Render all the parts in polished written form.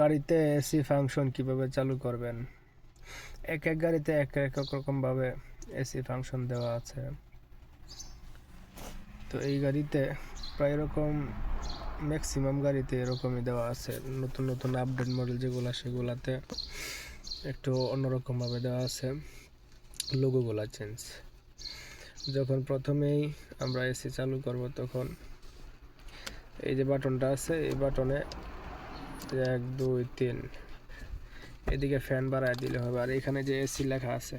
গাড়িতে AC function কিভাবে চালু করবেন। এক এক গাড়িতে এক এক রকমভাবে এসি ফাংশন দেওয়া আছে। তো এই গাড়িতে প্রায় এরকম ম্যাক্সিমাম গাড়িতে এরকমই দেওয়া আছে। নতুন নতুন আপডেট মডেল যেগুলো সেগুলাতে একটু অন্যরকমভাবে দেওয়া আছে, লোগোগুলা চেঞ্জ। যখন প্রথমেই আমরা এসি চালু করব তখন এই যে বাটনটা আছে, এই বাটনে 1 2 3 এদিকে ফ্যান বাড়ায় দিলে হবে। আর এখানে যে এসি লেখা আছে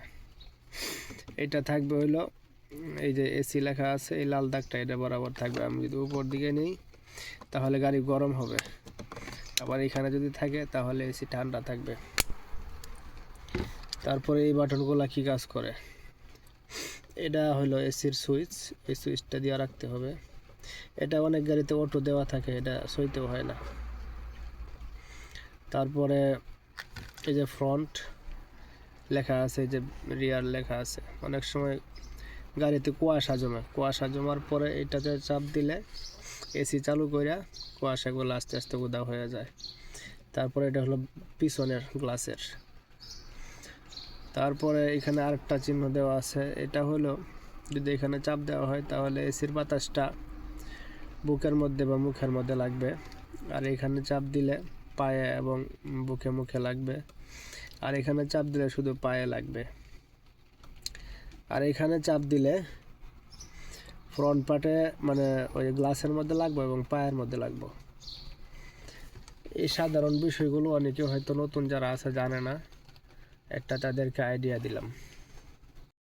এটা থাকবে হইলো, এই যে এসি লেখা আছে এই লাল দাগটা এটা বরাবর থাকবে। আমি যদি উপর দিকে নিই তাহলে গাড়ি গরম হবে, আবার এখানে যদি থাকে তাহলে এসি ঠান্ডা থাকবে। তারপরে এই বাটনগুলো কি কাজ করে, এটা হলো এসির সুইচ, এই সুইচটা দিয়ে রাখতে হবে। এটা অনেক গাড়িতে অটো দেওয়া থাকে, এটা সইতেও হয় না। তারপরে এই যে ফ্রন্ট লেখা আছে, যে রিয়ার লেখা আছে। অনেক সময় গাড়িতে কুয়াশা জমার পরে এটাতে চাপ দিলে এসি চালু কইরা কুয়াশাগুলো আস্তে আস্তে উদা হয়ে যায়। তারপরে এটা হলো পিছনের গ্লাসের। তারপরে এখানে আরেকটা চিহ্ন দেওয়া আছে, এটা হলো যদি এখানে চাপ দেওয়া হয় তাহলে এসির বাতাসটা বুকের মধ্যে বা মুখের মধ্যে লাগবে। আর এখানে চাপ দিলে পায়ে এবং বুকে মুখে লাগবে। আর এখানে চাপ দিলে শুধু পায়ে লাগবে। আর এখানে চাপ দিলে ফ্রন্ট পার্টে মানে ওই গ্লাসের মধ্যে লাগবে এবং পায়ের মধ্যে লাগবে। এই সাধারণ বিষয়গুলো অনেকে হয়তো নতুন যারা আছে জানে না, একটা তাদেরকে আইডিয়া দিলাম।